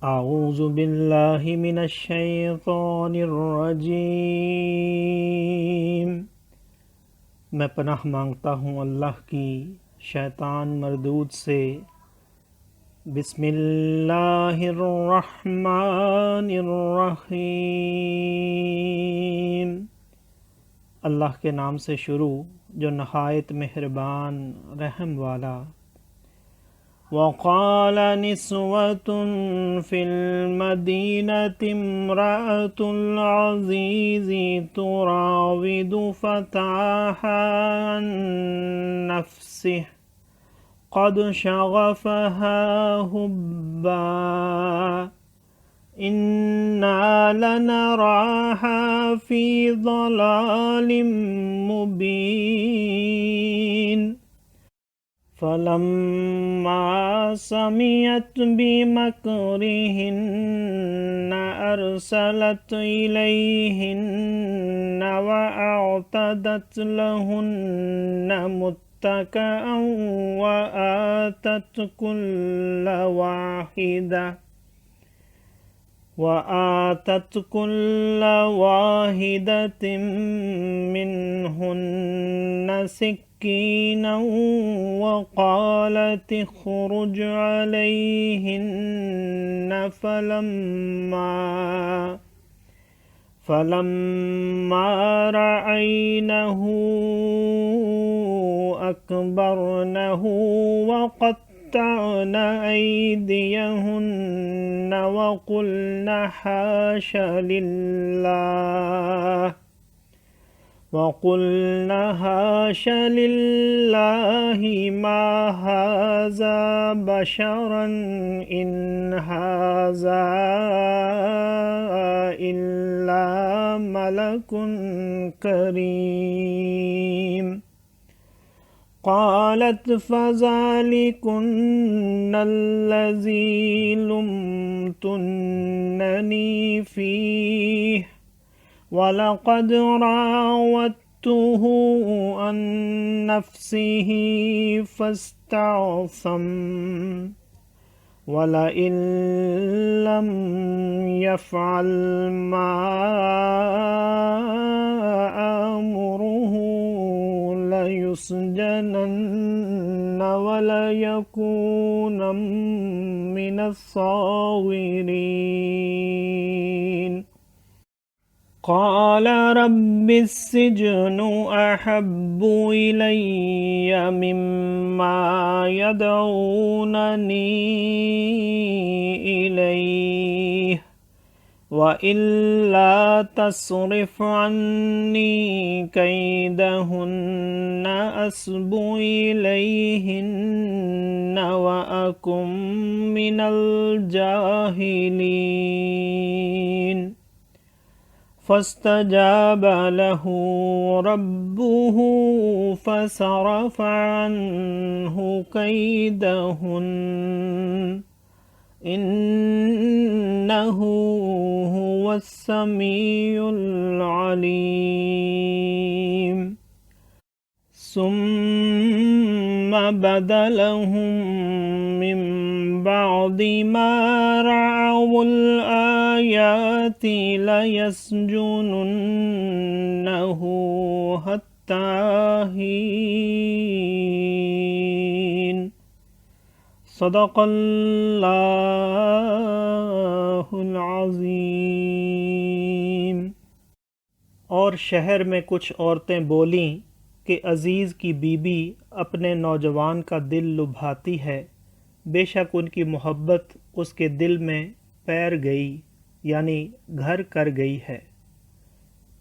اعوذ باللہ من الشیطان الرجیم۔ میں پناہ مانگتا ہوں اللہ کی شیطان مردود سے۔ بسم اللہ الرحمن الرحیم۔ اللہ کے نام سے شروع جو نہایت مہربان رحم والا۔ وقال نسوة في المدينة امرأة العزيز تراود فتاها عن نفسه قد شغفها حبا إنا لنراها في ضلال مبين فلما سمعت بمكرهن أرسلت إليهن وأعتدت لهن متكئا وآتت كل واحدة منهن سكينا وقالت اخرج عليهن فلما رأينه أكبرنه وقطعن أيديهن وقلن حاش لله ما هذا بشرا إن هذا إلا ملك كريم۔ قالت فذلكن الذي لمتنني فيه ولقد راودته عن نفسه فاستعصم ولئن لم يفعل ما آمره ليسجنن وليكون من الصاغرين۔ قال رب السجن أحب إلي مما يدعونني إليه وإلا تصرف عني كيدهن أصب إليهن وأكن من الجاهلين۔ فاستجاب له ربه فصرف عنه كيدهن إنه هو السميع العليم۔ ثم بدا لهم من بعد ما رأوا الآيات ليسجننه حتى حين۔ صدق اللہ العظیم۔ اور شہر میں کچھ عورتیں بولیں کہ عزیز کی بیوی اپنے نوجوان کا دل لبھاتی ہے، بے شک ان کی محبت اس کے دل میں پیر گئی یعنی گھر کر گئی ہے،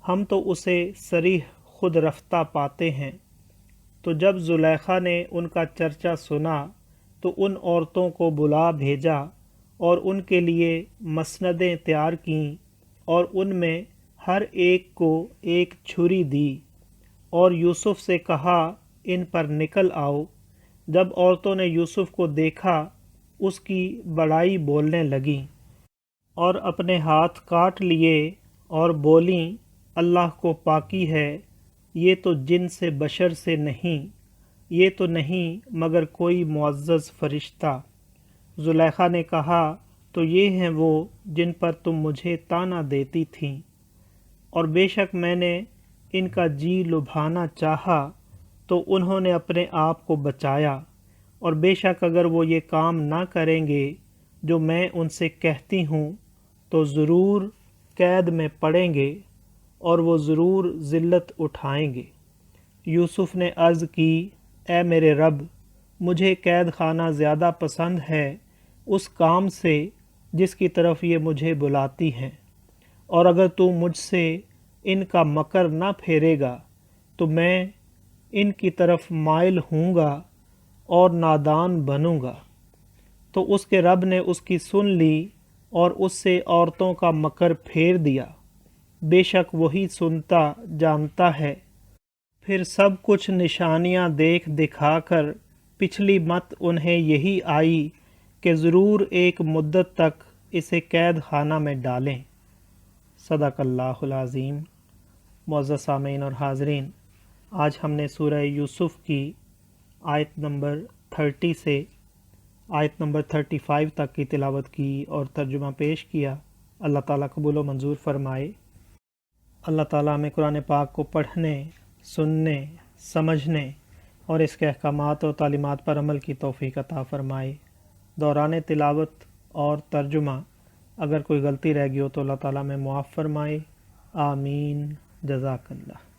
ہم تو اسے صریح خود رفتہ پاتے ہیں۔ تو جب زلیخا نے ان کا چرچا سنا تو ان عورتوں کو بلا بھیجا اور ان کے لیے مسندیں تیار کیں اور ان میں ہر ایک کو ایک چھری دی اور یوسف سے کہا ان پر نکل آؤ۔ جب عورتوں نے یوسف کو دیکھا اس کی بڑائی بولنے لگیں اور اپنے ہاتھ کاٹ لیے اور بولیں اللہ کو پاکی ہے، یہ تو جن سے بشر سے نہیں، یہ تو نہیں مگر کوئی معزز فرشتہ۔ زلیخا نے کہا تو یہ ہیں وہ جن پر تم مجھے طعنہ دیتی تھیں، اور بے شک میں نے ان کا جی لبھانا چاہا تو انہوں نے اپنے آپ کو بچایا، اور بے شک اگر وہ یہ کام نہ کریں گے جو میں ان سے کہتی ہوں تو ضرور قید میں پڑیں گے اور وہ ضرور ذلت اٹھائیں گے۔ یوسف نے عرض کی، اے میرے رب، مجھے قید خانہ زیادہ پسند ہے اس کام سے جس کی طرف یہ مجھے بلاتی ہیں، اور اگر تو مجھ سے ان کا مکر نہ پھیرے گا تو میں ان کی طرف مائل ہوں گا اور نادان بنوں گا۔ تو اس کے رب نے اس کی سن لی اور اس سے عورتوں کا مکر پھیر دیا، بے شک وہی سنتا جانتا ہے۔ پھر سب کچھ نشانیاں دیکھ دکھا کر پچھلی مت انہیں یہی آئی کہ ضرور ایک مدت تک اسے قید خانہ میں ڈالیں۔ صدق اللہ العظیم۔ معزز سامعین اور حاضرین، آج ہم نے سورہ یوسف کی آیت نمبر 30 سے آیت نمبر 35 تک کی تلاوت کی اور ترجمہ پیش کیا۔ اللہ تعالیٰ قبول و منظور فرمائے۔ اللہ تعالیٰ ہمیں قرآن پاک کو پڑھنے، سننے، سمجھنے اور اس کے احکامات اور تعلیمات پر عمل کی توفیق عطا فرمائے۔ دوران تلاوت اور ترجمہ اگر کوئی غلطی رہ گئی ہو تو اللہ تعالیٰ میں معاف فرمائے۔ آمین۔ جزاک اللہ۔